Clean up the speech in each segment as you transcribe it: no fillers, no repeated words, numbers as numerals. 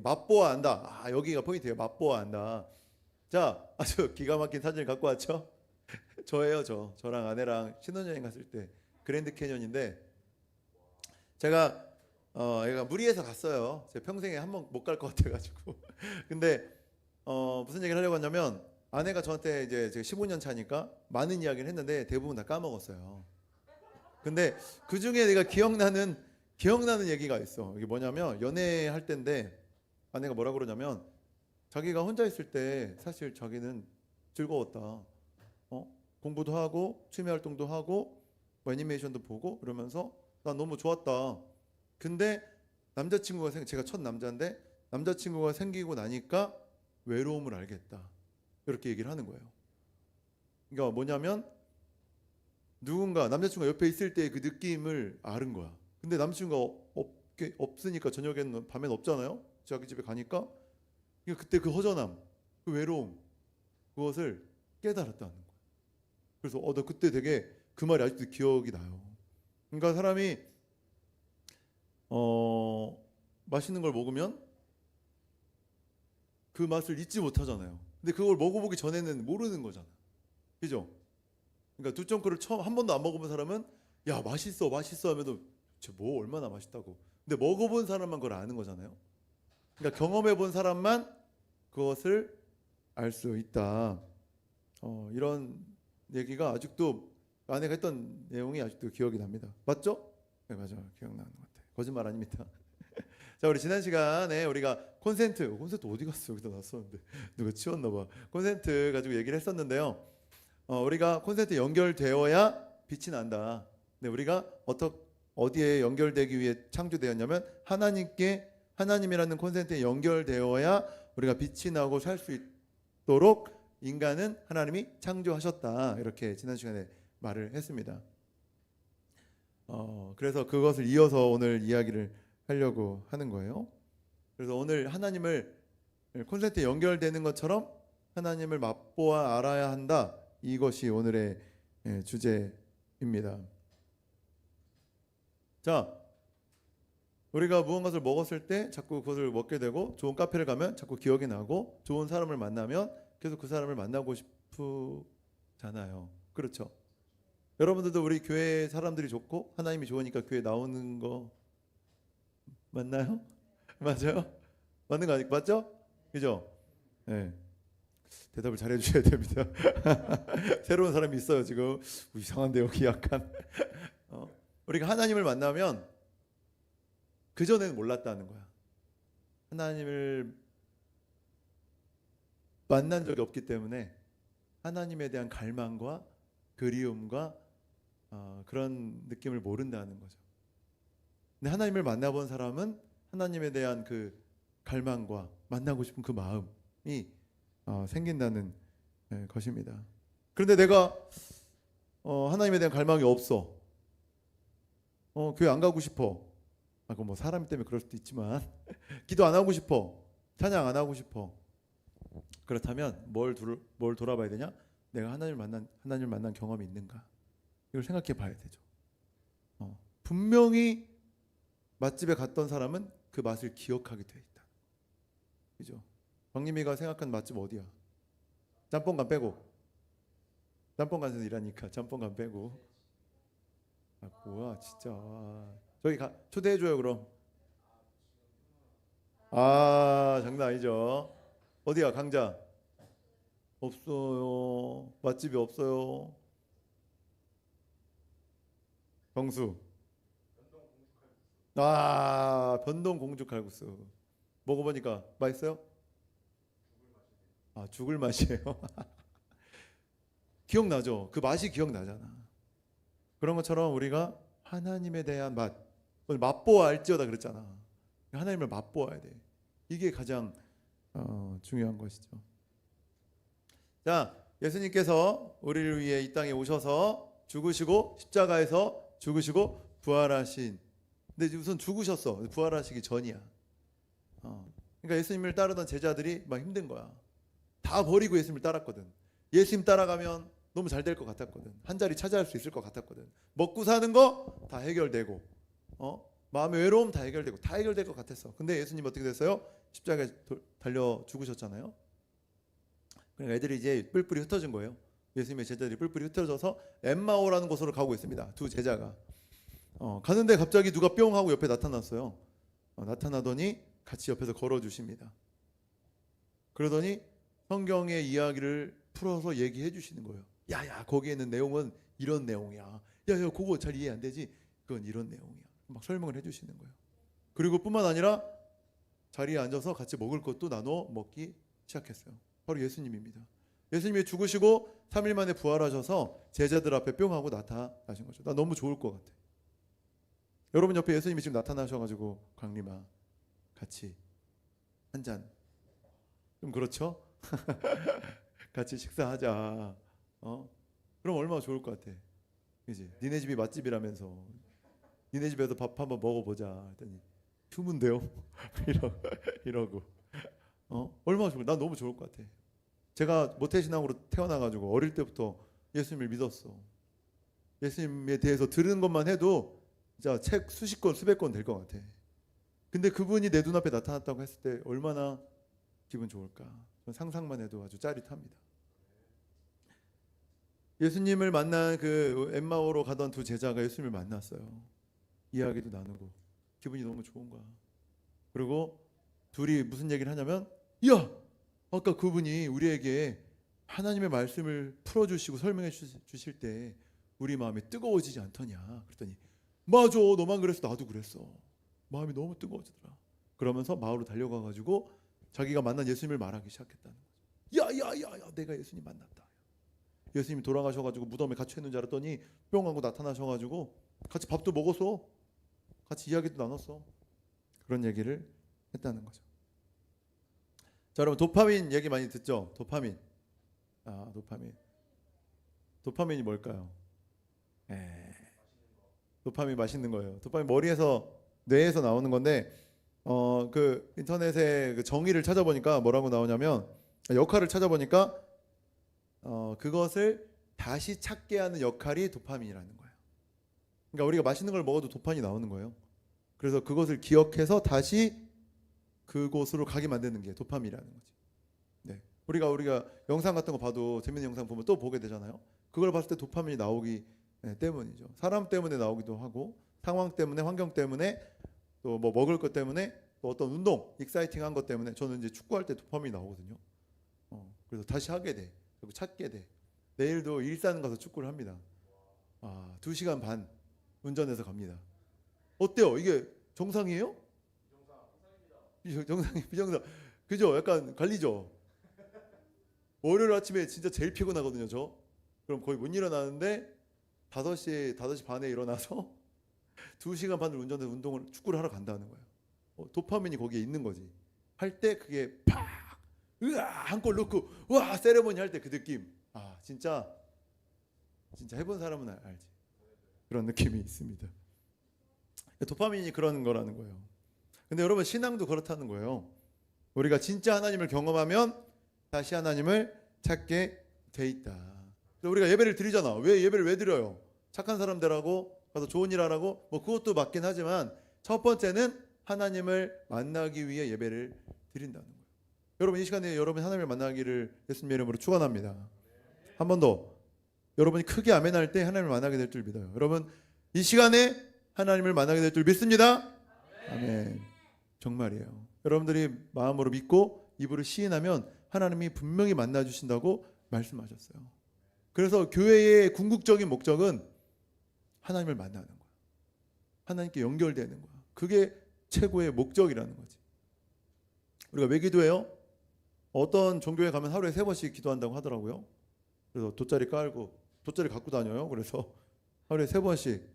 맛보아 안다. 여기가 포인트예요. 맛보아 안다. 자, 아주 기가 막힌 사진을 갖고 왔죠. 저예요, 저랑 아내랑 신혼여행 갔을 때 그랜드 캐년인데 제가 얘가 무리해서 갔어요. 제 평생에 한 번 못 갈 것 같아가지고. 근데 무슨 얘기를 하려고 하냐면 아내가 저한테 이제 제가 15년 차니까 많은 이야기를 했는데 대부분 다 까먹었어요. 근데 그 중에 내가 기억나는 얘기가 있어. 이게 뭐냐면 연애할 때인데 아내가 뭐라 그러냐면 자기가 혼자 있을 때 사실 자기는 즐거웠다. 공부도 하고 취미 활동도 하고 뭐 애니메이션도 보고 그러면서 난 너무 좋았다. 근데 남자친구가 제가 첫 남자인데 남자친구가 생기고 나니까 외로움을 알겠다. 이렇게 얘기를 하는 거예요. 그러니까 뭐냐면 누군가 남자친구가 옆에 있을 때 그 느낌을 아는 거야. 근데 남자친구가 없으니까 저녁에는 밤엔 없잖아요. 자기 집에 가니까 그때 그 허전함, 그 외로움 그것을 깨달았다는 거야. 그래서 나 그때 되게 그 말이 아직도 기억이 나요. 그러니까 사람이 맛있는 걸 먹으면 그 맛을 잊지 못하잖아요. 근데 그걸 먹어보기 전에는 모르는 거잖아. 그죠? 그러니까 두점크를 처음 한 번도 안 먹어본 사람은 야 맛있어 하면서 뭐 얼마나 맛있다고. 근데 먹어본 사람만 그걸 아는 거잖아요. 그러니까 경험해본 사람만 그것을 알 수 있다. 이런 얘기가 아직도 아내가 했던 내용이 아직도 기억이 납니다. 맞죠? 네, 맞아요. 기억나는 것 같아요. 거짓말 아닙니다. 자, 우리 지난 시간에 우리가 콘센트 어디 갔어? 여기다 놨었는데 누가 치웠나 봐. 콘센트 가지고 얘기를 했었는데요. 우리가 콘센트 연결되어야 빛이 난다. 네, 우리가 어디에 연결되기 위해 창조되었냐면 하나님이라는 콘센트에 연결되어야 우리가 빛이 나고 살 수 있도록 인간은 하나님이 창조하셨다. 이렇게 지난 시간에 말을 했습니다. 그래서 그것을 이어서 오늘 이야기를 하려고 하는 거예요. 그래서 오늘 하나님을 콘센트에 연결되는 것처럼 하나님을 맛보아 알아야 한다. 이것이 오늘의 주제입니다. 자, 우리가 무언가를 먹었을 때 자꾸 그것을 먹게 되고 좋은 카페를 가면 자꾸 기억이 나고 좋은 사람을 만나면 계속 그 사람을 만나고 싶잖아요. 그렇죠? 여러분들도 우리 교회 사람들이 좋고 하나님이 좋으니까 교회 나오는 거 맞나요? 맞아요? 맞는 거 아니 맞죠? 그죠? 네. 대답을 잘해 주셔야 됩니다. 새로운 사람이 있어요 지금. 이상한데 여기 약간 우리가 하나님을 만나면 그전에는 몰랐다는 거야. 하나님을 만난 적이 없기 때문에 하나님에 대한 갈망과 그리움과 그런 느낌을 모른다는 거죠. 근데 하나님을 만나본 사람은 하나님에 대한 그 갈망과 만나고 싶은 그 마음이 생긴다는 것입니다. 그런데 내가 하나님에 대한 갈망이 없어. 교회 안 가고 싶어. 그건 뭐 사람 때문에 그럴 수도 있지만 기도 안 하고 싶어. 찬양 안 하고 싶어. 그렇다면 뭘 돌아봐야 되냐? 내가 하나님을 만난 경험이 있는가? 이걸 생각해 봐야 되죠. 분명히 맛집에 갔던 사람은 그 맛을 기억하게 돼 있다. 그죠? 광림이가 생각한 맛집 어디야? 짬뽕간 빼고. 짬뽕간에서 일하니까 짬뽕간 빼고. 뭐야 진짜. 저기 초대해줘요 그럼. 장난 아니죠. 어디야 강자? 없어요. 맛집이 없어요. 경수. 변동 공주 칼국수. 먹어보니까 맛있어요? 죽을 맛이에요. 기억나죠? 그 맛이 기억나잖아. 그런 것처럼 우리가 하나님에 대한 맛보아 알지어다 그랬잖아. 하나님을 맛보아야 돼. 이게 가장 중요한 것이죠. 자, 예수님께서 우리를 위해 이 땅에 오셔서 죽으시고 십자가에서 죽으시고 부활하신. 근데 우선 죽으셨어. 부활하시기 전이야. 그러니까 예수님을 따르던 제자들이 막 힘든 거야. 다 버리고 예수님을 따랐거든. 예수님 따라가면 너무 잘 될 것 같았거든. 한 자리 차지할 수 있을 것 같았거든. 먹고 사는 거 다 해결되고, 마음의 외로움 다 해결되고 다 해결될 것 같았어. 근데 예수님 어떻게 됐어요? 십자가에 달려 죽으셨잖아요. 그러니까 애들이 이제 뿔뿔이 흩어진 거예요. 예수님의 제자들이 뿔뿔이 흩어져서 엠마오라는 곳으로 가고 있습니다. 두 제자가 가는데 갑자기 누가 뿅 하고 옆에 나타났어요. 나타나더니 같이 옆에서 걸어주십니다. 그러더니 성경의 이야기를 풀어서 얘기해 주시는 거예요. 야야, 거기에 있는 내용은 이런 내용이야. 야야, 그거 잘 이해 안 되지? 그건 이런 내용이야. 막 설명을 해 주시는 거예요. 그리고 뿐만 아니라 자리에 앉아서 같이 먹을 것도 나눠 먹기 시작했어요. 바로 예수님입니다. 예수님이 죽으시고 3일 만에 부활하셔서 제자들 앞에 뿅 하고 나타나신 거죠. 나 너무 좋을 것 같아. 여러분 옆에 예수님이 지금 나타나셔가지고 강림아 같이 한 잔, 좀 그렇죠? 같이 식사하자. 그럼 얼마나 좋을 것 같아. 그지? 니네 집이 맛집이라면서 니네 집에서 밥 한번 먹어보자 했더니 휴문데요? 이러고 얼마나 좋을, 난 너무 좋을 것 같아. 제가 모태신앙으로 태어나가지고 어릴 때부터 예수님을 믿었어. 예수님에 대해서 들은 것만 해도 진짜 책 수십 권 수백 권 될 것 같아. 근데 그분이 내 눈앞에 나타났다고 했을 때 얼마나 기분 좋을까. 상상만 해도 아주 짜릿합니다. 예수님을 만난 그 엠마오로 가던 두 제자가 예수님을 만났어요. 이야기도 나누고 기분이 너무 좋은 거야. 그리고 둘이 무슨 얘기를 하냐면, 야, 아까 그분이 우리에게 하나님의 말씀을 풀어주시고 설명해 주실 때 우리 마음이 뜨거워지지 않더냐. 그랬더니 맞아, 너만 그랬어, 나도 그랬어. 마음이 너무 뜨거워지더라. 그러면서 마을로 달려가가지고 자기가 만난 예수님을 말하기 시작했다는 거죠. 야야야야, 내가 예수님 만났다. 예수님이 돌아가셔가지고 무덤에 갇혀 있는 줄 알았더니 뿅 하고 나타나셔가지고 같이 밥도 먹었어. 같이 이야기도 나눴어. 그런 얘기를 했다는 거죠. 자, 여러분 도파민 얘기 많이 듣죠? 도파민. 도파민이 뭘까요? 도파민 맛있는 거예요. 도파민 머리에서, 뇌에서 나오는 건데 그 인터넷에 그 정의를 찾아보니까 뭐라고 나오냐면, 역할을 찾아보니까 그것을 다시 찾게 하는 역할이 도파민이라는 거예요. 그러니까 우리가 맛있는 걸 먹어도 도파민이 나오는 거예요. 그래서 그것을 기억해서 다시 그곳으로 가게 만드는 게 도파민이라는 거지. 네. 우리가 영상 같은 거 봐도 재밌는 영상 보면 또 보게 되잖아요. 그걸 봤을 때 도파민이 나오기 때문이죠. 사람 때문에 나오기도 하고, 상황 때문에, 환경 때문에, 또 뭐 먹을 것 때문에, 또 어떤 운동, 익사이팅한 것 때문에. 저는 이제 축구할 때 도파민이 나오거든요. 그래서 다시 하게 돼. 그리고 찾게 돼. 내일도 일산 가서 축구를 합니다. 2시간 반 운전해서 갑니다. 어때요? 이게 정상이에요? 비정상. 그죠? 약간 갈리죠? 월요일 아침에 진짜 제일 피곤하거든요, 저. 그럼 거의 못 일어나는데 5시 반에 일어나서 2시간 반을 운전해서 축구를 하러 간다는 거예요. 도파민이 거기에 있는 거지. 할 때 그게 팍! 으아! 한 골 넣고 와! 세레모니 할 때 그 느낌. 진짜 해본 사람은 알지. 그런 느낌이 있습니다. 도파민이 그런 거라는 거예요. 근데 여러분, 신앙도 그렇다는 거예요. 우리가 진짜 하나님을 경험하면 다시 하나님을 찾게 돼 있다. 우리가 예배를 드리잖아. 예배를 왜 드려요? 착한 사람 되라고, 가서 좋은 일 하라고. 뭐 그것도 맞긴 하지만 첫 번째는 하나님을 만나기 위해 예배를 드린다는 거예요. 여러분, 이 시간에 여러분 하나님을 만나기를 예수님의 이름으로 축원합니다. 한 번 더, 여러분이 크게 아멘할 때 하나님을 만나게 될 줄 믿어요. 여러분, 이 시간에 하나님을 만나게 될 줄 믿습니다. 아멘. 정말이에요. 여러분들이 마음으로 믿고 입으로 시인하면 하나님이 분명히 만나 주신다고 말씀하셨어요. 그래서 교회의 궁극적인 목적은 하나님을 만나는 거야. 하나님께 연결되는 거야. 그게 최고의 목적이라는 거지. 우리가 왜 기도해요? 어떤 종교에 가면 하루에 3번씩 기도한다고 하더라고요. 그래서 돗자리 갖고 다녀요. 그래서 하루에 3번씩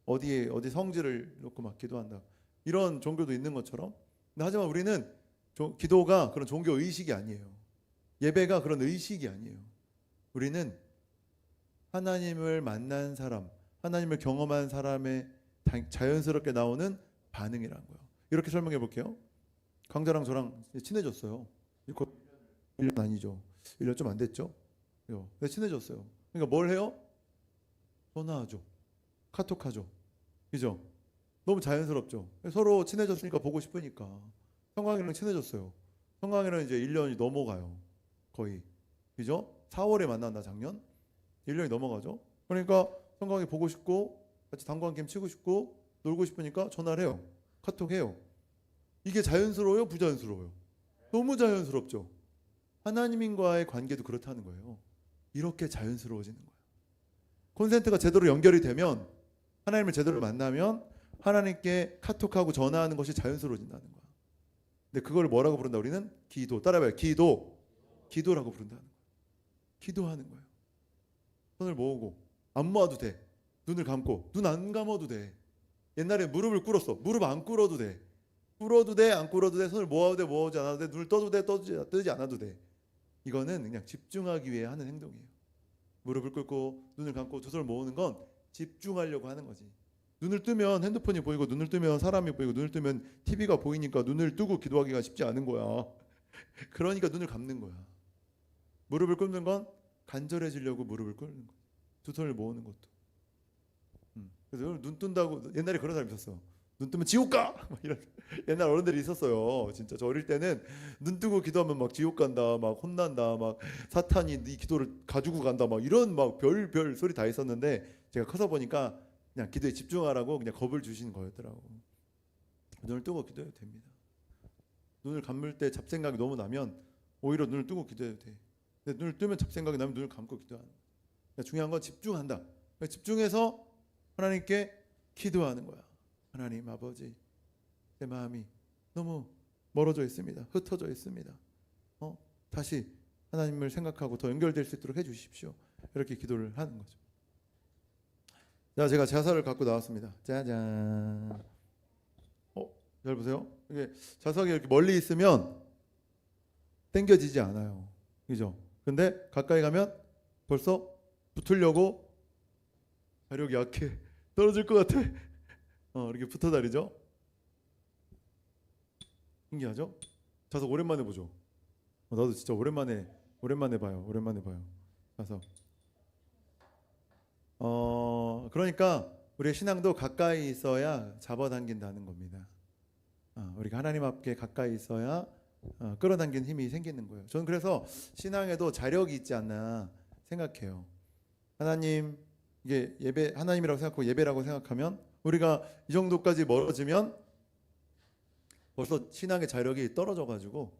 어디 성지를 놓고 막 기도한다. 이런 종교도 있는 것처럼. 하지만 우리는 기도가 그런 종교 의식이 아니에요. 예배가 그런 의식이 아니에요. 우리는 하나님을 만난 사람, 하나님을 경험한 사람의 자연스럽게 나오는 반응이라는 거예요. 이렇게 설명해 볼게요. 강자랑 저랑 친해졌어요. 1년 아니죠. 1년 좀 안 됐죠. 근데 친해졌어요. 그러니까 뭘 해요? 전화하죠. 카톡하죠. 그죠? 너무 자연스럽죠. 서로 친해졌으니까 보고 싶으니까. 형광이랑 친해졌어요. 성강이랑 이제 1년이 넘어가요. 거의. 그죠? 4월에 만난다 작년. 1년이 넘어가죠. 그러니까 성강이 보고 싶고 같이 당구 한 게임 치고 싶고 놀고 싶으니까 전화를 해요. 카톡해요. 이게 자연스러워요? 부자연스러워요? 너무 자연스럽죠. 하나님과의 관계도 그렇다는 거예요. 이렇게 자연스러워지는 거예요. 콘센트가 제대로 연결이 되면 하나님을 제대로 만나면 하나님께 카톡하고 전화하는 것이 자연스러워진다는 거야. 근데 그걸 뭐라고 부른다? 우리는 기도. 따라해봐요. 기도라고 부른다는 거야. 기도하는 거예요. 손을 모으고 안 모아도 돼. 눈을 감고 눈 안 감아도 돼. 옛날에 무릎을 꿇었어. 무릎 안 꿇어도 돼. 꿇어도 돼, 안 꿇어도 돼. 손을 모아도 돼, 모으지 않아도 돼. 눈을 떠도 돼, 뜨지 않아도 돼. 이거는 그냥 집중하기 위해 하는 행동이에요. 무릎을 꿇고 눈을 감고 두 손을 모으는 건 집중하려고 하는 거지. 눈을 뜨면 핸드폰이 보이고 눈을 뜨면 사람이 보이고 눈을 뜨면 TV가 보이니까 눈을 뜨고 기도하기가 쉽지 않은 거야. 그러니까 눈을 감는 거야. 무릎을 꿇는 건 간절해지려고 무릎을 꿇는 거야. 두 손을 모으는 것도. 그래서 눈 뜬다고 옛날에 그런 사람 있었어. 눈 뜨면 지옥 가! 막 이런 옛날 어른들이 있었어요. 진짜 저 어릴 때는 눈 뜨고 기도하면 막 지옥 간다, 막 혼난다, 막 사탄이 네 기도를 가지고 간다, 막 이런 막 별 소리 다 있었는데 제가 커서 보니까 그냥 기도에 집중하라고 그냥 겁을 주시는 거였더라고. 눈을 뜨고 기도해도 됩니다. 눈을 감을 때 잡생각이 너무 나면 오히려 눈을 뜨고 기도해도 돼. 근데 눈을 뜨면 잡생각이 나면 눈을 감고 기도하는 거야. 그러니까 중요한 건 집중한다. 그러니까 집중해서 하나님께 기도하는 거야. 하나님 아버지, 내 마음이 너무 멀어져 있습니다. 흩어져 있습니다. 다시 하나님을 생각하고 더 연결될 수 있도록 해주십시오. 이렇게 기도를 하는 거죠. 자, 제가 자서를 갖고 나왔습니다. 짜잔. 잘 보세요. 이게 자석이 이렇게 멀리 있으면 당겨지지 않아요. 그죠? 근데 가까이 가면 벌써 붙으려고 자력이 약해. 떨어질 것 같아. 이렇게 붙어 다니죠. 신기하죠? 자석 오랜만에 보죠. 나도 진짜 오랜만에 봐요. 자석. 그러니까 우리의 신앙도 가까이 있어야 잡아당긴다는 겁니다. 우리가 하나님 앞에 가까이 있어야 끌어당기는 힘이 생기는 거예요. 저는 그래서 신앙에도 자력이 있지 않나 생각해요. 하나님, 이게 예배 하나님이라고 생각하고 예배라고 생각하면 우리가 이 정도까지 멀어지면 벌써 신앙의 자력이 떨어져 가지고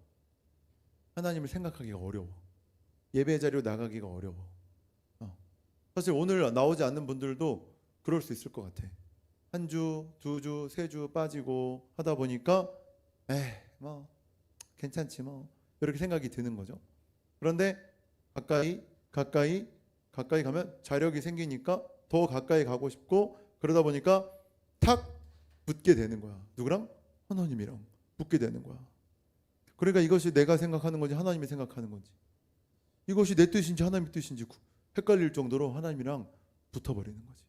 하나님을 생각하기가 어려워. 예배 자리로 나가기가 어려워. 사실 오늘 나오지 않는 분들도 그럴 수 있을 것 같아. 한 주, 두 주, 세 주 빠지고 하다 보니까 뭐 괜찮지 뭐 이렇게 생각이 드는 거죠. 그런데 가까이 가면 자력이 생기니까 더 가까이 가고 싶고 그러다 보니까 탁 붙게 되는 거야. 누구랑? 하나님이랑 붙게 되는 거야. 그러니까 이것이 내가 생각하는 건지 하나님이 생각하는 건지 이것이 내 뜻인지 하나님의 뜻인지 헷갈릴 정도로 하나님이랑 붙어버리는 거지.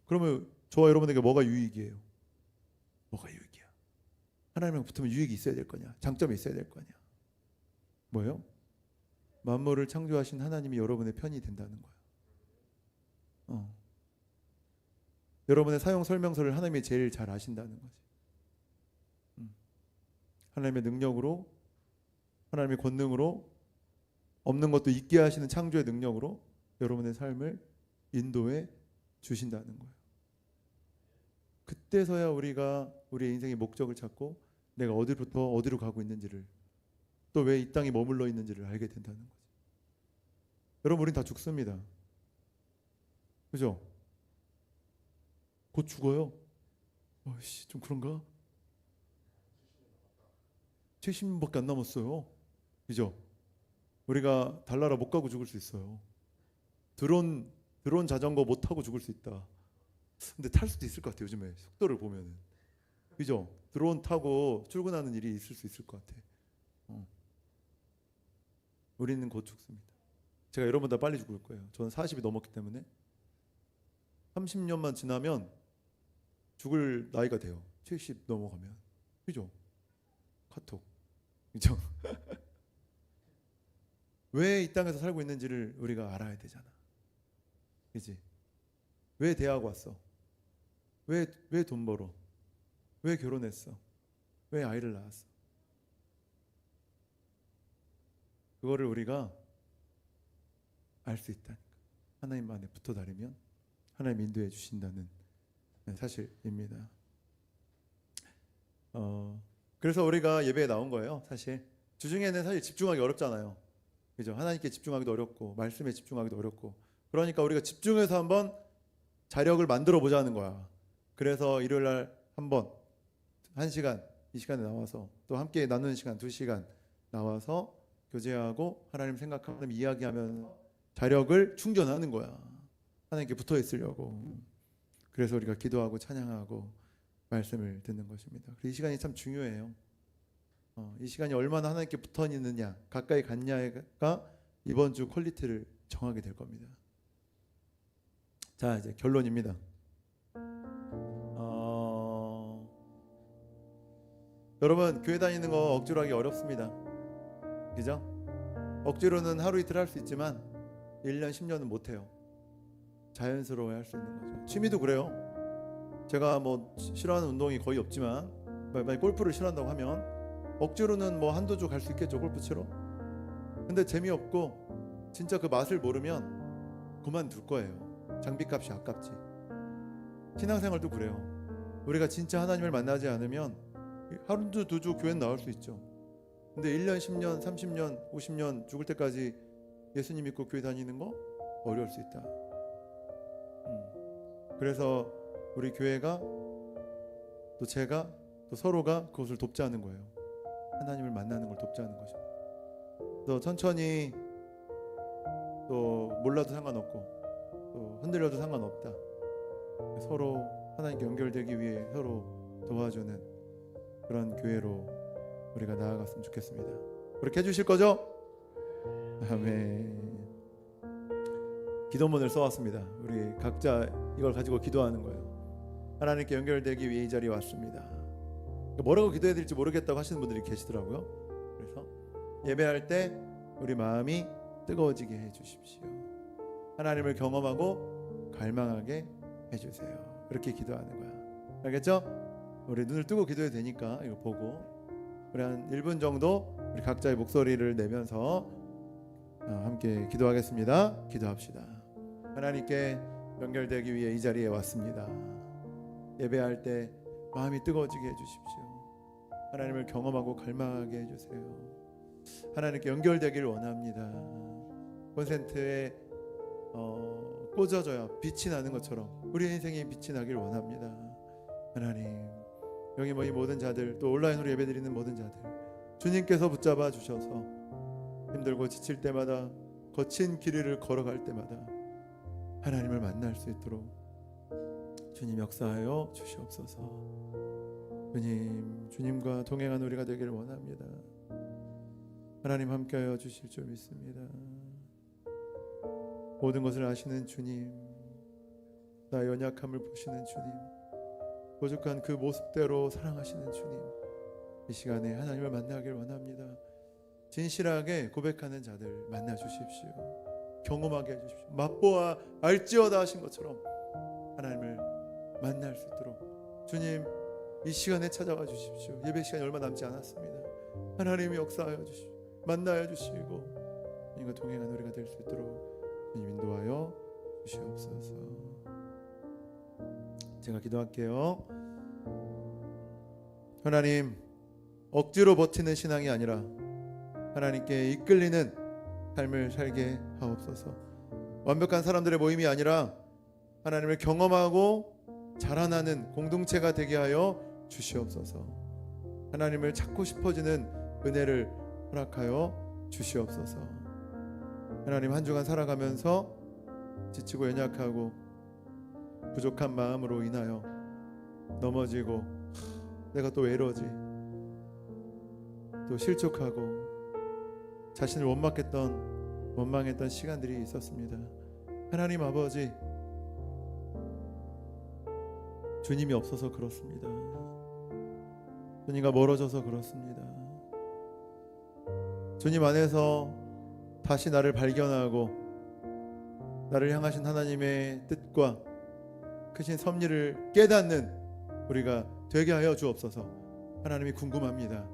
그러면 저와 여러분에게 뭐가 유익이에요? 뭐가 유익이야? 하나님이랑 붙으면 유익이 있어야 될 거냐? 장점이 있어야 될 거냐? 뭐예요? 만물을 창조하신 하나님이 여러분의 편이 된다는 거예요. 여러분의 사용 설명서를 하나님이 제일 잘 아신다는 거지. 하나님의 능력으로, 하나님의 권능으로, 없는 것도 있게 하시는 창조의 능력으로 여러분의 삶을 인도해 주신다는 거예요. 그때서야 우리가 우리의 인생의 목적을 찾고 내가 어디부터 어디로 가고 있는지를 또 왜 이 땅에 머물러 있는지를 알게 된다는 거지. 여러분, 우린 다 죽습니다. 그죠? 곧 죽어요. 좀 그런가? 70년밖에 안 남았어요. 그죠? 우리가 달나라 못 가고 죽을 수 있어요. 드론 자전거 못 타고 죽을 수 있다. 근데 탈 수도 있을 것 같아요. 요즘에 속도를 보면은. 그죠? 드론 타고 출근하는 일이 있을 수 있을 것 같아. 우리는 곧 죽습니다. 제가 여러분보다 빨리 죽을 거예요. 저는 40이 넘었기 때문에 30년만 지나면 죽을 나이가 돼요. 70 넘어가면. 그죠? 카톡. 그죠? 왜 이 땅에서 살고 있는지를 우리가 알아야 되잖아. 그지? 왜 대학 왔어? 왜 돈 벌어? 왜 결혼했어? 왜 아이를 낳았어? 그거를 우리가 알 수 있다니까. 하나님 안에 붙어 다니면 하나님 인도해 주신다는 사실입니다. 그래서 우리가 예배에 나온 거예요. 사실 주중에는 사실 집중하기 어렵잖아요. 그죠? 하나님께 집중하기도 어렵고 말씀에 집중하기도 어렵고, 그러니까 우리가 집중해서 한번 자력을 만들어 보자는 거야. 그래서 일요일 날 한번 1시간, 이 시간에 나와서 또 함께 나누는 시간 2시간 나와서 교제하고 하나님 생각하고 하나님 이야기하면서 자력을 충전하는 거야. 하나님께 붙어 있으려고. 그래서 우리가 기도하고 찬양하고 말씀을 듣는 것입니다. 이 시간이 참 중요해요. 이 시간이 얼마나 하나님께 붙어 있느냐, 가까이 갔냐가 이번 주 퀄리티를 정하게 될 겁니다. 자, 이제 결론입니다. 여러분, 교회 다니는 거 억지로 하기 어렵습니다. 그죠? 억지로는 하루 이틀 할 수 있지만 1년 10년은 못해요. 자연스러워야 할 수 있는 거죠. 취미도 그래요. 제가 뭐 싫어하는 운동이 거의 없지만 만약 골프를 싫어한다고 하면 억지로는 뭐 한두 주 갈 수 있겠죠, 골프 치러. 근데 재미없고 진짜 그 맛을 모르면 그만둘 거예요. 장비값이 아깝지. 신앙생활도 그래요. 우리가 진짜 하나님을 만나지 않으면 하루 두 주 교회는 나올 수 있죠. 근데 1년, 10년, 30년, 50년 죽을 때까지 예수님 믿고 교회 다니는 거 어려울 수 있다. 그래서 우리 교회가 또 제가 또 서로가 그것을 돕자는 거예요. 하나님을 만나는 걸 돕자는 것입니다. 또 천천히, 또 몰라도 상관없고 또 흔들려도 상관없다. 서로 하나님께 연결되기 위해 서로 도와주는 그런 교회로 우리가 나아갔으면 좋겠습니다. 그렇게 해주실 거죠? 아멘. 기도문을 써왔습니다. 우리 각자 이걸 가지고 기도하는 거예요. 하나님께 연결되기 위해 이 자리에 왔습니다. 뭐라고 기도해야 될지 모르겠다고 하시는 분들이 계시더라고요. 그래서 예배할 때 우리 마음이 뜨거워지게 해주십시오. 하나님을 경험하고 갈망하게 해주세요. 그렇게 기도하는 거야. 알겠죠? 우리 눈을 뜨고 기도해도 되니까 이거 보고 우리 한 1분 정도 우리 각자의 목소리를 내면서 함께 기도하겠습니다. 기도합시다. 하나님께 연결되기 위해 이 자리에 왔습니다. 예배할 때 마음이 뜨거워지게 해주십시오. 하나님을 경험하고 갈망하게 해주세요. 하나님께 연결되길 원합니다. 콘센트에 꽂아져야 빛이 나는 것처럼 우리 인생에 빛이 나길 원합니다. 하나님, 여기 이 모든 자들, 또 온라인으로 예배드리는 모든 자들, 주님께서 붙잡아 주셔서 힘들고 지칠 때마다, 거친 길을 걸어갈 때마다 하나님을 만날 수 있도록 주님 역사하여 주시옵소서. 주님과 동행한 우리가 되기를 원합니다. 하나님 함께하여 주실 줄 믿습니다. 모든 것을 아시는 주님, 나의 연약함을 보시는 주님, 부족한 그 모습대로 사랑하시는 주님, 이 시간에 하나님을 만나길 원합니다. 진실하게 고백하는 자들 만나 주십시오. 경험하게 해주십시오. 맛보아 알지어다 하신 것처럼 하나님을 만날 수 있도록 주님 이 시간에 찾아와 주십시오. 예배 시간이 얼마 남지 않았습니다. 하나님이 역사하여 주시고 만나여 주시고 주님과 동행한 우리가 될 수 있도록 주님 인도하여 주시옵소서. 제가 기도할게요. 하나님, 억지로 버티는 신앙이 아니라 하나님께 이끌리는 삶을 살게 하옵소서. 완벽한 사람들의 모임이 아니라 하나님을 경험하고 자라나는 공동체가 되게 하여 주시옵소서. 하나님을 찾고 싶어지는 은혜를 허락하여 주시옵소서. 하나님, 한 주간 살아가면서 지치고 연약하고 부족한 마음으로 인하여 넘어지고 내가 또 왜 이러지, 또 실족하고 자신을 원망했던 시간들이 있었습니다. 하나님 아버지, 주님이 없어서 그렇습니다. 주님과 멀어져서 그렇습니다. 주님 안에서 다시 나를 발견하고 나를 향하신 하나님의 뜻과 크신 섭리를 깨닫는 우리가 되게 하여 주옵소서. 하나님이 궁금합니다.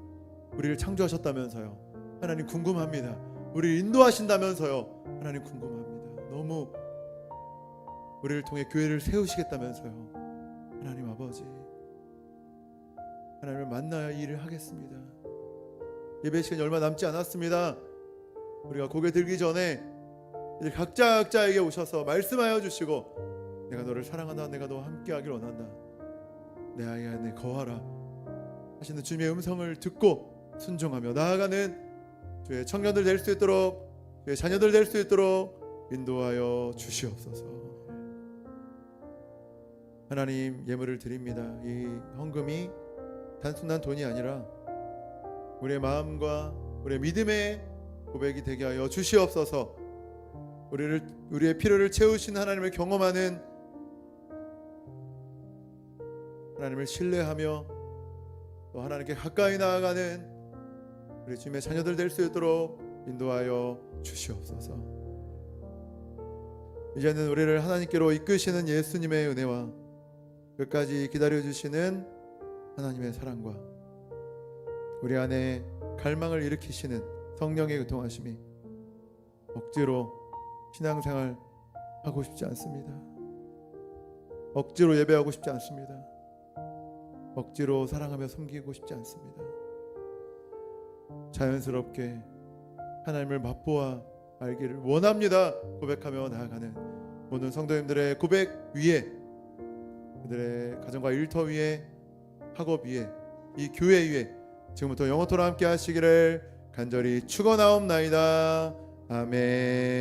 우리를 창조하셨다면서요. 하나님 궁금합니다. 우리를 인도하신다면서요. 하나님 궁금합니다. 너무 우리를 통해 교회를 세우시겠다면서요. 하나님 아버지, 하나님을 만나야 이 일을 하겠습니다. 예배 시간이 얼마 남지 않았습니다. 우리가 고개 들기 전에 이제 각자에게 오셔서 말씀하여 주시고, 내가 너를 사랑한다, 내가 너와 함께하길 원한다, 내 아이 안에 거하라 하시는 주님의 음성을 듣고 순종하며 나아가는 주의 청년들 될 수 있도록, 주의 자녀들 될 수 있도록 인도하여 주시옵소서. 하나님, 예물을 드립니다. 이 헌금이 단순한 돈이 아니라 우리의 마음과 우리의 믿음의 고백이 되게 하여 주시옵소서. 우리의 필요를 채우신 하나님을 경험하는, 하나님을 신뢰하며 또 하나님께 가까이 나아가는 우리 주님의 자녀들 될 수 있도록 인도하여 주시옵소서. 이제는 우리를 하나님께로 이끄시는 예수님의 은혜와 끝까지 기다려주시는 하나님의 사랑과 우리 안에 갈망을 일으키시는 성령의 교통하심이 억지로 신앙생활 하고 싶지 않습니다. 억지로 예배하고 싶지 않습니다. 억지로 사랑하며 섬기고 싶지 않습니다. 자연스럽게 하나님을 맛보아 알기를 원합니다 고백하며 나아가는 모든 성도님들의 고백 위에, 그들의 가정과 일터 위에, 학업 위에, 이 교회 위에 지금부터 영원토록 함께 하시기를 간절히 축원하옵나이다. 아멘.